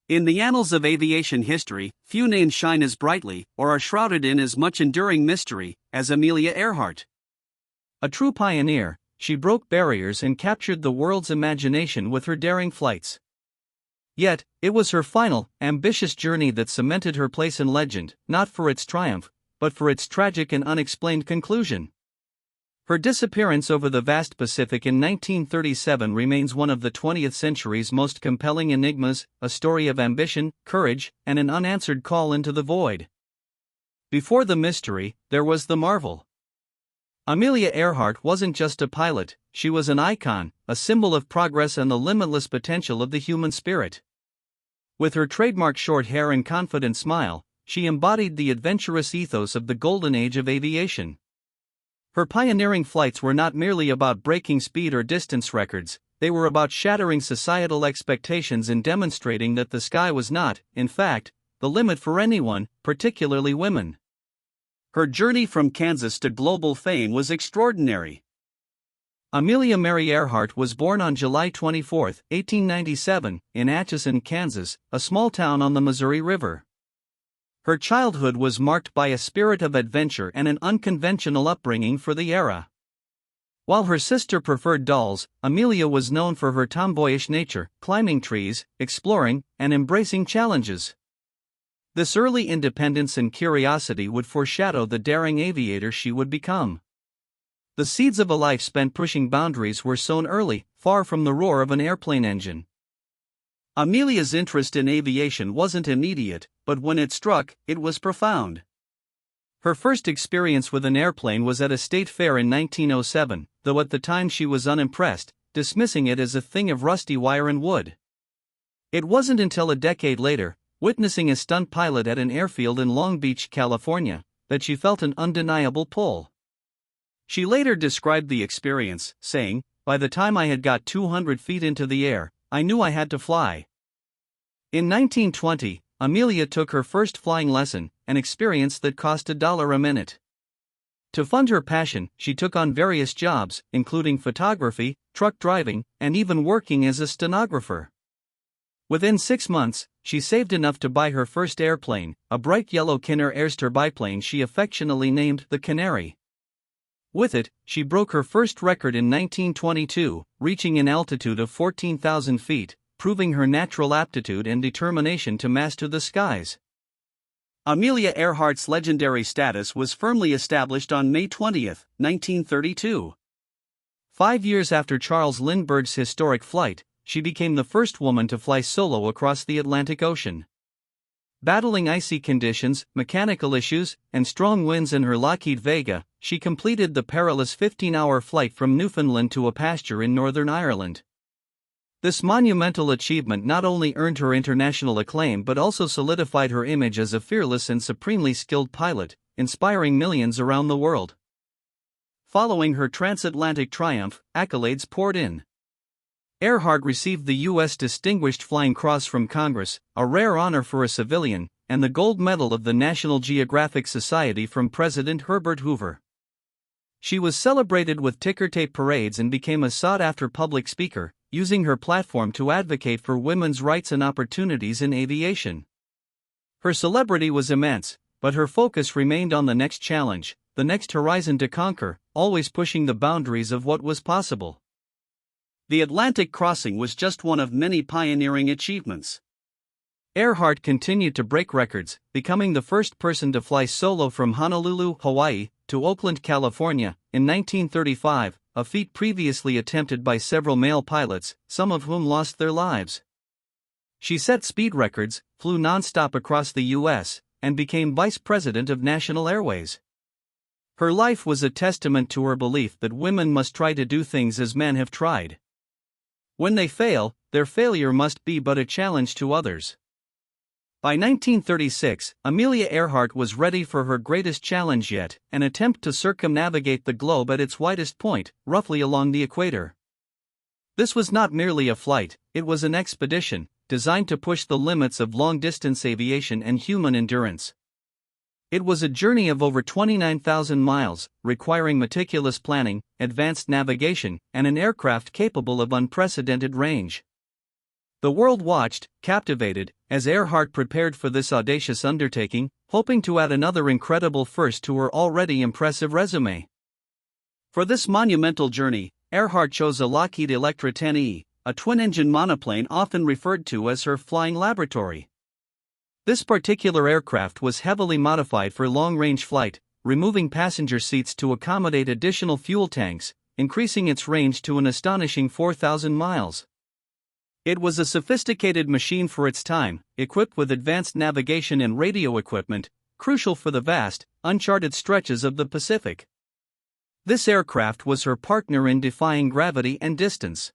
In the annals of aviation history, few names shine as brightly, or are shrouded in as much enduring mystery, as Amelia Earhart. A true pioneer, she broke barriers and captured the world's imagination with her daring flights. Yet, it was her final, ambitious journey that cemented her place in legend, not for its triumph, but for its tragic and unexplained conclusion. Her disappearance over the vast Pacific in 1937 remains one of the 20th century's most compelling enigmas, a story of ambition, courage, and an unanswered call into the void. Before the mystery, there was the marvel. Amelia Earhart wasn't just a pilot, she was an icon, a symbol of progress and the limitless potential of the human spirit. With her trademark short hair and confident smile, she embodied the adventurous ethos of the golden age of aviation. Her pioneering flights were not merely about breaking speed or distance records, they were about shattering societal expectations and demonstrating that the sky was not, in fact, the limit for anyone, particularly women. Her journey from Kansas to global fame was extraordinary. Amelia Mary Earhart was born on July 24, 1897, in Atchison, Kansas, a small town on the Missouri River. Her childhood was marked by a spirit of adventure and an unconventional upbringing for the era. While her sister preferred dolls, Amelia was known for her tomboyish nature, climbing trees, exploring, and embracing challenges. This early independence and curiosity would foreshadow the daring aviator she would become. The seeds of a life spent pushing boundaries were sown early, far from the roar of an airplane engine. Amelia's interest in aviation wasn't immediate, but when it struck, it was profound. Her first experience with an airplane was at a state fair in 1907, though at the time she was unimpressed, dismissing it as a thing of rusty wire and wood. It wasn't until a decade later, witnessing a stunt pilot at an airfield in Long Beach, California, that she felt an undeniable pull. She later described the experience, saying, "By the time I had got 200 feet into the air, I knew I had to fly." In 1920, Amelia took her first flying lesson, an experience that cost $1 a minute. To fund her passion, she took on various jobs, including photography, truck driving, and even working as a stenographer. Within 6 months, she saved enough to buy her first airplane, a bright yellow Kinner Airster biplane she affectionately named the Canary. With it, she broke her first record in 1922, reaching an altitude of 14,000 feet, proving her natural aptitude and determination to master the skies. Amelia Earhart's legendary status was firmly established on May 20, 1932. 5 years after Charles Lindbergh's historic flight, she became the first woman to fly solo across the Atlantic Ocean. Battling icy conditions, mechanical issues, and strong winds in her Lockheed Vega, she completed the perilous 15-hour flight from Newfoundland to a pasture in Northern Ireland. This monumental achievement not only earned her international acclaim but also solidified her image as a fearless and supremely skilled pilot, inspiring millions around the world. Following her transatlantic triumph, accolades poured in. Earhart received the U.S. Distinguished Flying Cross from Congress, a rare honor for a civilian, and the Gold Medal of the National Geographic Society from President Herbert Hoover. She was celebrated with ticker-tape parades and became a sought-after public speaker, using her platform to advocate for women's rights and opportunities in aviation. Her celebrity was immense, but her focus remained on the next challenge, the next horizon to conquer, always pushing the boundaries of what was possible. The Atlantic crossing was just one of many pioneering achievements. Earhart continued to break records, becoming the first person to fly solo from Honolulu, Hawaii, to Oakland, California, in 1935, a feat previously attempted by several male pilots, some of whom lost their lives. She set speed records, flew nonstop across the U.S., and became vice president of National Airways. Her life was a testament to her belief that women must try to do things as men have tried. When they fail, their failure must be but a challenge to others. By 1936, Amelia Earhart was ready for her greatest challenge yet, an attempt to circumnavigate the globe at its widest point, roughly along the equator. This was not merely a flight, it was an expedition, designed to push the limits of long-distance aviation and human endurance. It was a journey of over 29,000 miles, requiring meticulous planning, advanced navigation, and an aircraft capable of unprecedented range. The world watched, captivated, as Earhart prepared for this audacious undertaking, hoping to add another incredible first to her already impressive resume. For this monumental journey, Earhart chose a Lockheed Electra 10E, a twin-engine monoplane often referred to as her flying laboratory. This particular aircraft was heavily modified for long-range flight, removing passenger seats to accommodate additional fuel tanks, increasing its range to an astonishing 4,000 miles. It was a sophisticated machine for its time, equipped with advanced navigation and radio equipment, crucial for the vast, uncharted stretches of the Pacific. This aircraft was her partner in defying gravity and distance.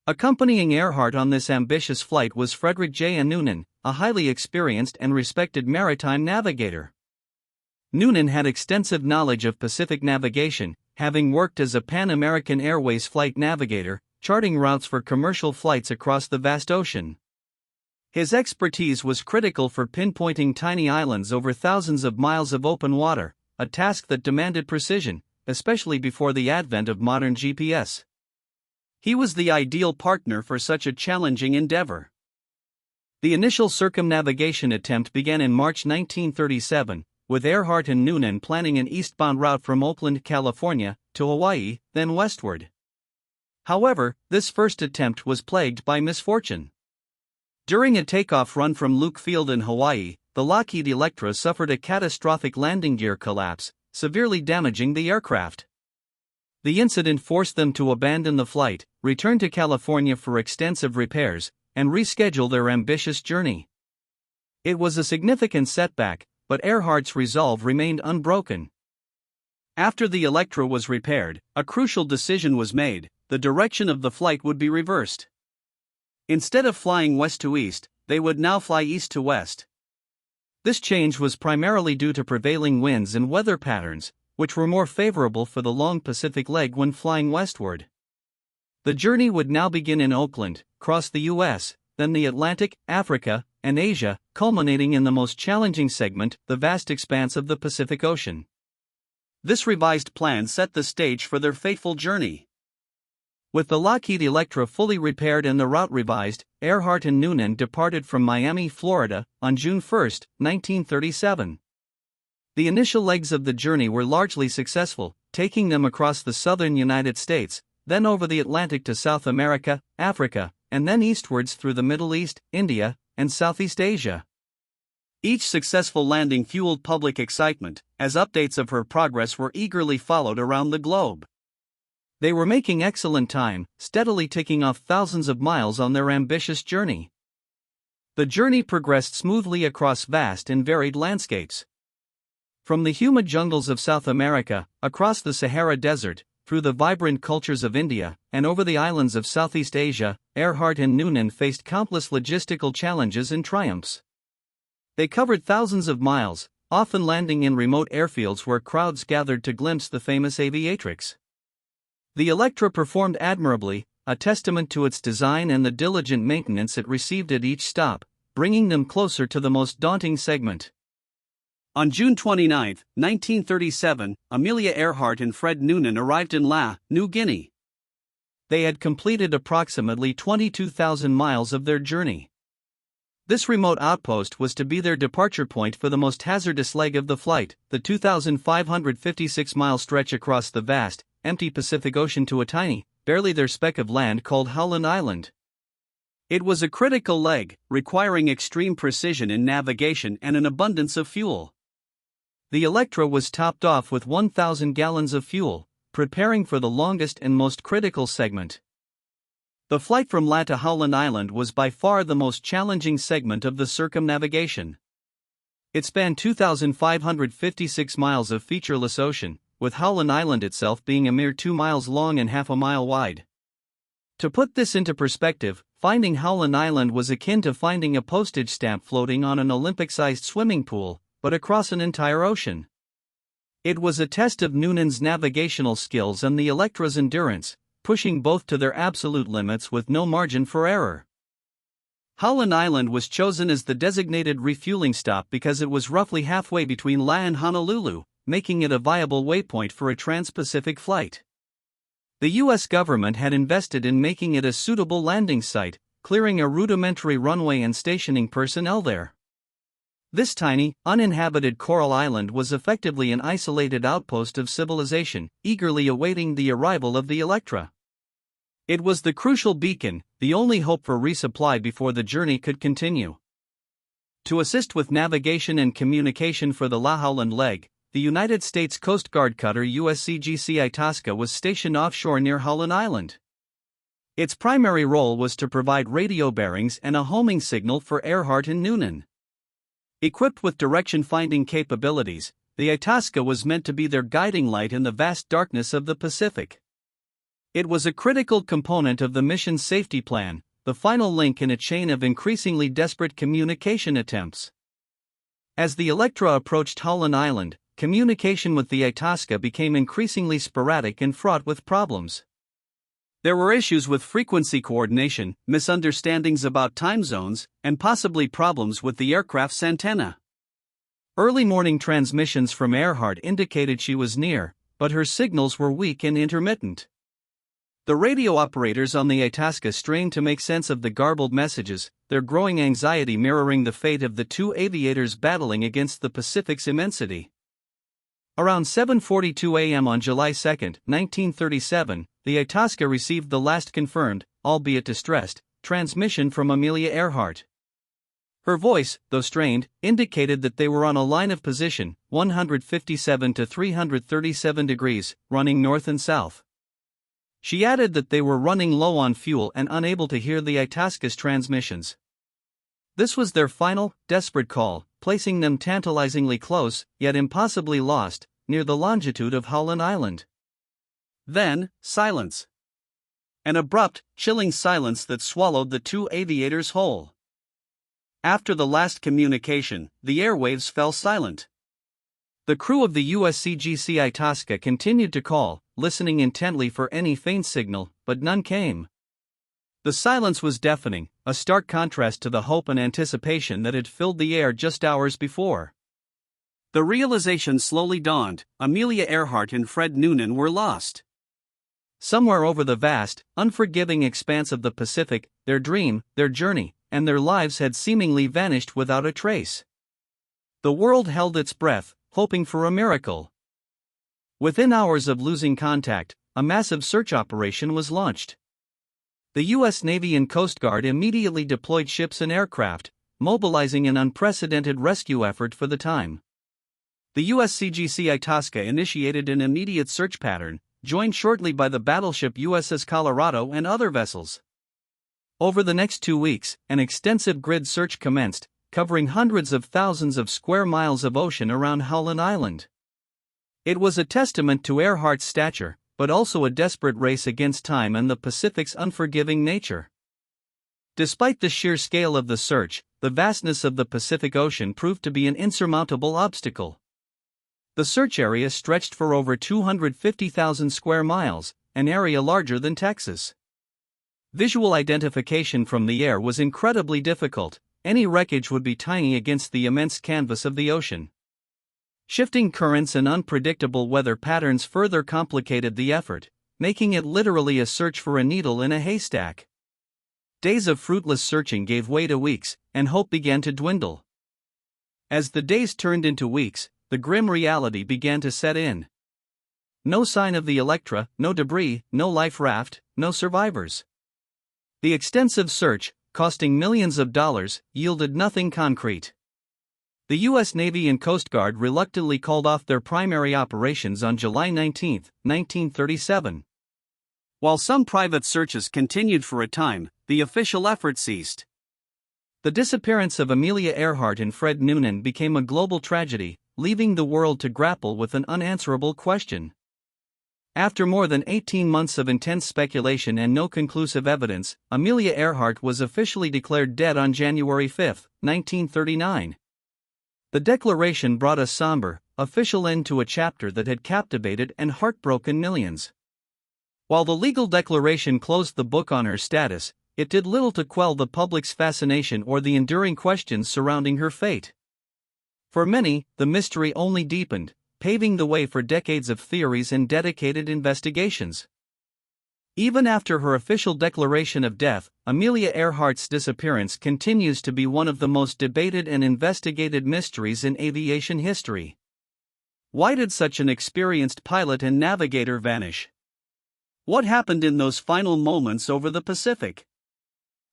Accompanying Earhart on this ambitious flight was Frederick J. Noonan, a highly experienced and respected maritime navigator. Noonan had extensive knowledge of Pacific navigation, having worked as a Pan American Airways flight navigator, charting routes for commercial flights across the vast ocean. His expertise was critical for pinpointing tiny islands over thousands of miles of open water, a task that demanded precision, especially before the advent of modern GPS. He was the ideal partner for such a challenging endeavor. The initial circumnavigation attempt began in March 1937, with Earhart and Noonan planning an eastbound route from Oakland, California, to Hawaii, then westward. However, this first attempt was plagued by misfortune. During a takeoff run from Luke Field in Hawaii, the Lockheed Electra suffered a catastrophic landing gear collapse, severely damaging the aircraft. The incident forced them to abandon the flight, return to California for extensive repairs, and reschedule their ambitious journey. It was a significant setback, but Earhart's resolve remained unbroken. After the Electra was repaired, a crucial decision was made: the direction of the flight would be reversed. Instead of flying west to east, they would now fly east to west. This change was primarily due to prevailing winds and weather patterns, which were more favorable for the long Pacific leg when flying westward. The journey would now begin in Oakland, cross the U.S., then the Atlantic, Africa, and Asia, culminating in the most challenging segment, the vast expanse of the Pacific Ocean. This revised plan set the stage for their fateful journey. With the Lockheed Electra fully repaired and the route revised, Earhart and Noonan departed from Miami, Florida, on June 1, 1937. The initial legs of the journey were largely successful, taking them across the southern United States, then over the Atlantic to South America, Africa, and then eastwards through the Middle East, India, and Southeast Asia. Each successful landing fueled public excitement, as updates of her progress were eagerly followed around the globe. They were making excellent time, steadily ticking off thousands of miles on their ambitious journey. The journey progressed smoothly across vast and varied landscapes. From the humid jungles of South America, across the Sahara Desert, through the vibrant cultures of India, and over the islands of Southeast Asia, Earhart and Noonan faced countless logistical challenges and triumphs. They covered thousands of miles, often landing in remote airfields where crowds gathered to glimpse the famous aviatrix. The Electra performed admirably, a testament to its design and the diligent maintenance it received at each stop, bringing them closer to the most daunting segment. On June 29, 1937, Amelia Earhart and Fred Noonan arrived in La, New Guinea. They had completed approximately 22,000 miles of their journey. This remote outpost was to be their departure point for the most hazardous leg of the flight, the 2,556-mile stretch across the vast, empty Pacific Ocean to a tiny, barely their speck of land called Howland Island. It was a critical leg, requiring extreme precision in navigation and an abundance of fuel. The Electra was topped off with 1,000 gallons of fuel, preparing for the longest and most critical segment. The flight from La to Howland Island was by far the most challenging segment of the circumnavigation. It spanned 2,556 miles of featureless ocean, with Howland Island itself being a mere 2 miles long and half a mile wide. To put this into perspective, finding Howland Island was akin to finding a postage stamp floating on an Olympic-sized swimming pool, but across an entire ocean. It was a test of Noonan's navigational skills and the Electra's endurance, pushing both to their absolute limits with no margin for error. Howland Island was chosen as the designated refueling stop because it was roughly halfway between La and Honolulu, making it a viable waypoint for a trans-Pacific flight. The U.S. government had invested in making it a suitable landing site, clearing a rudimentary runway and stationing personnel there. This tiny, uninhabited coral island was effectively an isolated outpost of civilization, eagerly awaiting the arrival of the Electra. It was the crucial beacon, the only hope for resupply before the journey could continue. To assist with navigation and communication for the Lahowland leg, the United States Coast Guard cutter USCGC Itasca was stationed offshore near Howland Island. Its primary role was to provide radio bearings and a homing signal for Earhart and Noonan. Equipped with direction-finding capabilities, the Itasca was meant to be their guiding light in the vast darkness of the Pacific. It was a critical component of the mission's safety plan, the final link in a chain of increasingly desperate communication attempts. As the Electra approached Howland Island, communication with the Itasca became increasingly sporadic and fraught with problems. There were issues with frequency coordination, misunderstandings about time zones, and possibly problems with the aircraft's antenna. Early morning transmissions from Earhart indicated she was near, but her signals were weak and intermittent. The radio operators on the Itasca strained to make sense of the garbled messages, their growing anxiety mirroring the fate of the two aviators battling against the Pacific's immensity. Around 7:42 a.m. on July 2, 1937, the Itasca received the last confirmed, albeit distressed, transmission from Amelia Earhart. Her voice, though strained, indicated that they were on a line of position, 157 to 337 degrees, running north and south. She added that they were running low on fuel and unable to hear the Itasca's transmissions. This was their final, desperate call, placing them tantalizingly close, yet impossibly lost, near the longitude of Howland Island. Then, silence. An abrupt, chilling silence that swallowed the two aviators whole. After the last communication, the airwaves fell silent. The crew of the USCGC Itasca continued to call, listening intently for any faint signal, but none came. The silence was deafening, a stark contrast to the hope and anticipation that had filled the air just hours before. The realization slowly dawned: Amelia Earhart and Fred Noonan were lost. Somewhere over the vast, unforgiving expanse of the Pacific, their dream, their journey, and their lives had seemingly vanished without a trace. The world held its breath, hoping for a miracle. Within hours of losing contact, a massive search operation was launched. The U.S. Navy and Coast Guard immediately deployed ships and aircraft, mobilizing an unprecedented rescue effort for the time. The USCGC Itasca initiated an immediate search pattern, joined shortly by the battleship USS Colorado and other vessels. Over the next 2 weeks, an extensive grid search commenced, covering hundreds of thousands of square miles of ocean around Howland Island. It was a testament to Earhart's stature, but also a desperate race against time and the Pacific's unforgiving nature. Despite the sheer scale of the search, the vastness of the Pacific Ocean proved to be an insurmountable obstacle. The search area stretched for over 250,000 square miles, an area larger than Texas. Visual identification from the air was incredibly difficult. Any wreckage would be tiny against the immense canvas of the ocean. Shifting currents and unpredictable weather patterns further complicated the effort, making it literally a search for a needle in a haystack. Days of fruitless searching gave way to weeks, and hope began to dwindle. As the days turned into weeks, the grim reality began to set in. No sign of the Electra, no debris, no life raft, no survivors. The extensive search, costing millions of dollars, yielded nothing concrete. The U.S. Navy and Coast Guard reluctantly called off their primary operations on July 19, 1937. While some private searches continued for a time, the official effort ceased. The disappearance of Amelia Earhart and Fred Noonan became a global tragedy, leaving the world to grapple with an unanswerable question. After more than 18 months of intense speculation and no conclusive evidence, Amelia Earhart was officially declared dead on January 5, 1939. The declaration brought a somber, official end to a chapter that had captivated and heartbroken millions. While the legal declaration closed the book on her status, it did little to quell the public's fascination or the enduring questions surrounding her fate. For many, the mystery only deepened, paving the way for decades of theories and dedicated investigations. Even after her official declaration of death, Amelia Earhart's disappearance continues to be one of the most debated and investigated mysteries in aviation history. Why did such an experienced pilot and navigator vanish? What happened in those final moments over the Pacific?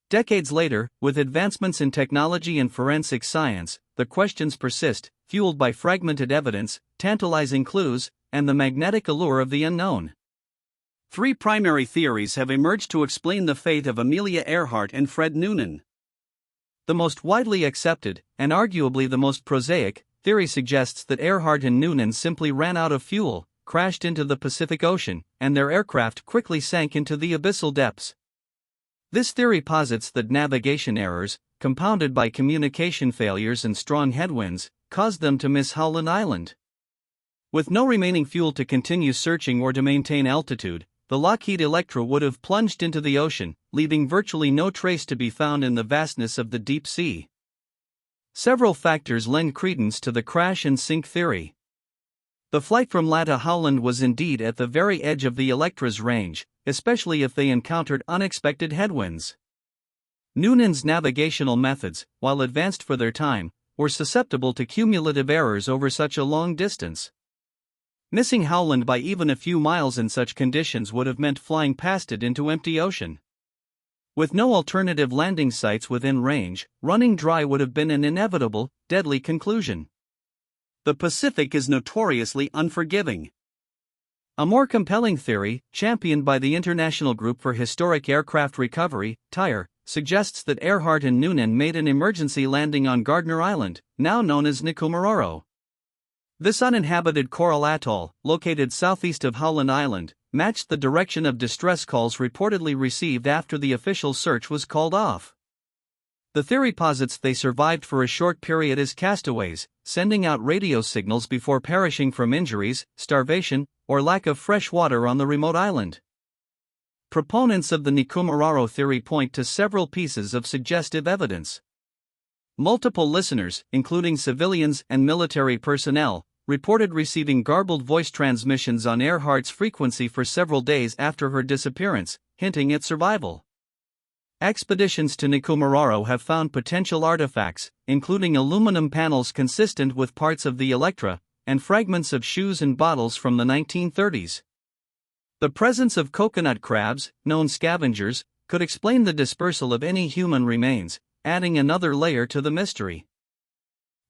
Decades later, with advancements in technology and forensic science, the questions persist, fueled by fragmented evidence, tantalizing clues, and the magnetic allure of the unknown. Three primary theories have emerged to explain the fate of Amelia Earhart and Fred Noonan. The most widely accepted, and arguably the most prosaic, theory suggests that Earhart and Noonan simply ran out of fuel, crashed into the Pacific Ocean, and their aircraft quickly sank into the abyssal depths. This theory posits that navigation errors, compounded by communication failures and strong headwinds, caused them to miss Howland Island. With no remaining fuel to continue searching or to maintain altitude, the Lockheed Electra would have plunged into the ocean, leaving virtually no trace to be found in the vastness of the deep sea. Several factors lend credence to the crash and sink theory. The flight from La to Howland was indeed at the very edge of the Electra's range, especially if they encountered unexpected headwinds. Noonan's navigational methods, while advanced for their time, were susceptible to cumulative errors over such a long distance. Missing Howland by even a few miles in such conditions would have meant flying past it into empty ocean. With no alternative landing sites within range, running dry would have been an inevitable, deadly conclusion. The Pacific is notoriously unforgiving. A more compelling theory, championed by the International Group for Historic Aircraft Recovery, (TIRE), suggests that Earhart and Noonan made an emergency landing on Gardner Island, now known as Nikumaroro. This uninhabited coral atoll, located southeast of Howland Island, matched the direction of distress calls reportedly received after the official search was called off. The theory posits they survived for a short period as castaways, sending out radio signals before perishing from injuries, starvation, or lack of fresh water on the remote island. Proponents of the Nikumaroro theory point to several pieces of suggestive evidence. Multiple listeners, including civilians and military personnel, reported receiving garbled voice transmissions on Earhart's frequency for several days after her disappearance, hinting at survival. Expeditions to Nikumaroro have found potential artifacts, including aluminum panels consistent with parts of the Electra, and fragments of shoes and bottles from the 1930s. The presence of coconut crabs, known scavengers, could explain the dispersal of any human remains, adding another layer to the mystery.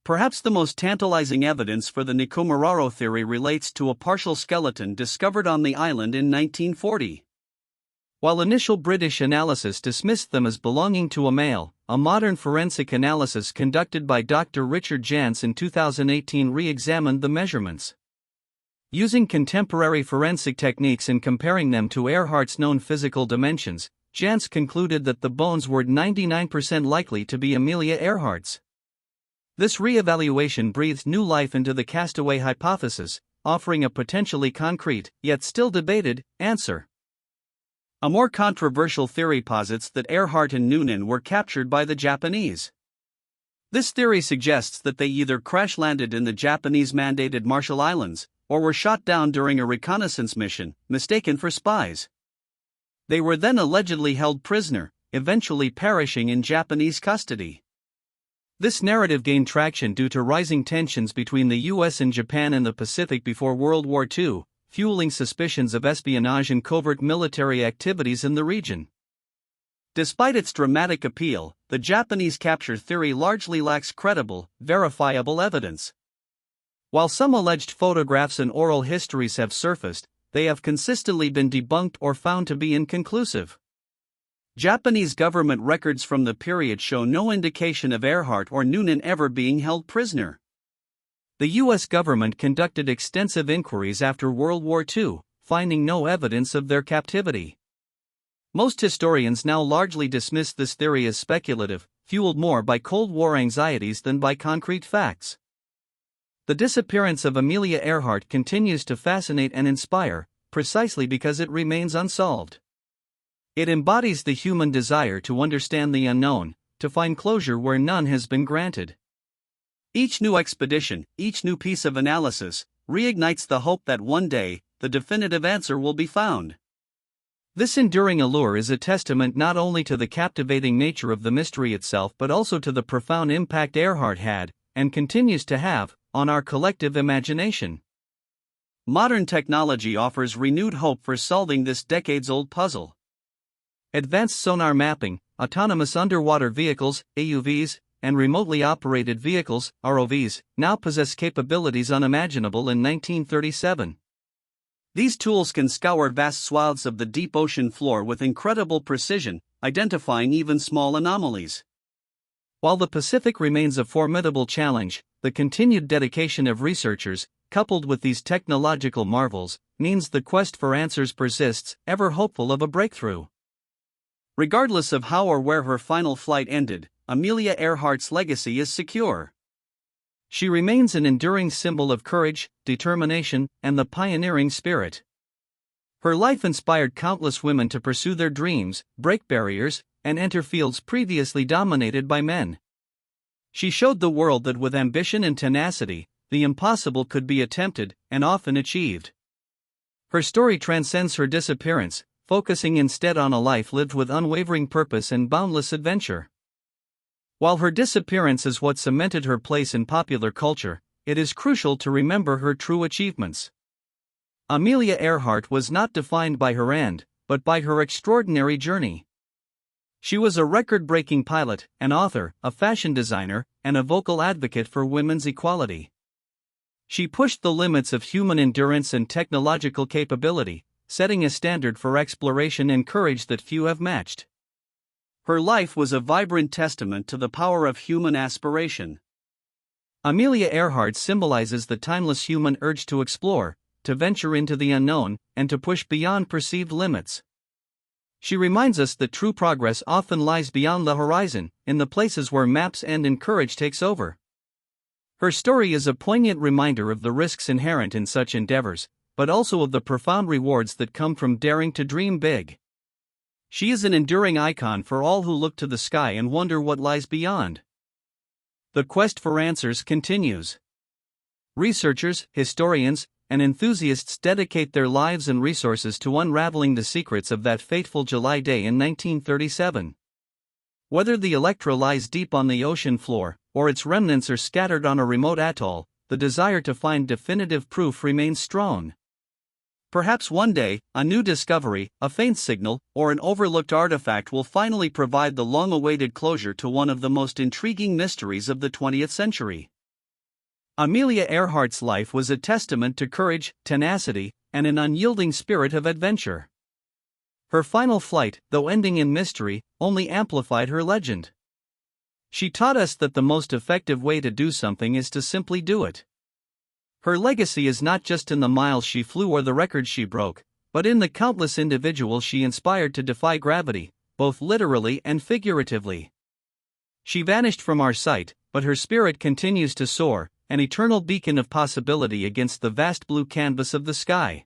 Perhaps the most tantalizing evidence for the Nikumaroro theory relates to a partial skeleton discovered on the island in 1940. While initial British analysis dismissed them as belonging to a male, a modern forensic analysis conducted by Dr. Richard Jantz in 2018 re-examined the measurements. Using contemporary forensic techniques and comparing them to Earhart's known physical dimensions, Jantz concluded that the bones were 99% likely to be Amelia Earhart's. This re-evaluation breathed new life into the castaway hypothesis, offering a potentially concrete, yet still debated, answer. A more controversial theory posits that Earhart and Noonan were captured by the Japanese. This theory suggests that they either crash-landed in the Japanese-mandated Marshall Islands, or were shot down during a reconnaissance mission, mistaken for spies. They were then allegedly held prisoner, eventually perishing in Japanese custody. This narrative gained traction due to rising tensions between the US and Japan in the Pacific before World War II, fueling suspicions of espionage and covert military activities in the region. Despite its dramatic appeal, the Japanese capture theory largely lacks credible, verifiable evidence. While some alleged photographs and oral histories have surfaced, they have consistently been debunked or found to be inconclusive. Japanese government records from the period show no indication of Earhart or Noonan ever being held prisoner. The U.S. government conducted extensive inquiries after World War II, finding no evidence of their captivity. Most historians now largely dismiss this theory as speculative, fueled more by Cold War anxieties than by concrete facts. The disappearance of Amelia Earhart continues to fascinate and inspire, precisely because it remains unsolved. It embodies the human desire to understand the unknown, to find closure where none has been granted. Each new expedition, each new piece of analysis, reignites the hope that one day, the definitive answer will be found. This enduring allure is a testament not only to the captivating nature of the mystery itself but also to the profound impact Earhart had, and continues to have, on our collective imagination. Modern technology offers renewed hope for solving this decades-old puzzle. Advanced sonar mapping, autonomous underwater vehicles, AUVs, and remotely operated vehicles, ROVs, now possess capabilities unimaginable in 1937. These tools can scour vast swaths of the deep ocean floor with incredible precision, identifying even small anomalies. While the Pacific remains a formidable challenge, the continued dedication of researchers, coupled with these technological marvels, means the quest for answers persists, ever hopeful of a breakthrough. Regardless of how or where her final flight ended, Amelia Earhart's legacy is secure. She remains an enduring symbol of courage, determination, and the pioneering spirit. Her life inspired countless women to pursue their dreams, break barriers, and enter fields previously dominated by men. She showed the world that with ambition and tenacity, the impossible could be attempted, and often achieved. Her story transcends her disappearance, focusing instead on a life lived with unwavering purpose and boundless adventure. While her disappearance is what cemented her place in popular culture, it is crucial to remember her true achievements. Amelia Earhart was not defined by her end, but by her extraordinary journey. She was a record-breaking pilot, an author, a fashion designer, and a vocal advocate for women's equality. She pushed the limits of human endurance and technological capability, setting a standard for exploration and courage that few have matched. Her life was a vibrant testament to the power of human aspiration. Amelia Earhart symbolizes the timeless human urge to explore, to venture into the unknown, and to push beyond perceived limits. She reminds us that true progress often lies beyond the horizon, in the places where maps end and courage takes over. Her story is a poignant reminder of the risks inherent in such endeavors, but also of the profound rewards that come from daring to dream big. She is an enduring icon for all who look to the sky and wonder what lies beyond. The quest for answers continues. Researchers, historians, and enthusiasts dedicate their lives and resources to unraveling the secrets of that fateful July day in 1937. Whether the Electra lies deep on the ocean floor, or its remnants are scattered on a remote atoll, the desire to find definitive proof remains strong. Perhaps one day, a new discovery, a faint signal, or an overlooked artifact will finally provide the long-awaited closure to one of the most intriguing mysteries of the 20th century. Amelia Earhart's life was a testament to courage, tenacity, and an unyielding spirit of adventure. Her final flight, though ending in mystery, only amplified her legend. She taught us that the most effective way to do something is to simply do it. Her legacy is not just in the miles she flew or the records she broke, but in the countless individuals she inspired to defy gravity, both literally and figuratively. She vanished from our sight, but her spirit continues to soar, an eternal beacon of possibility against the vast blue canvas of the sky.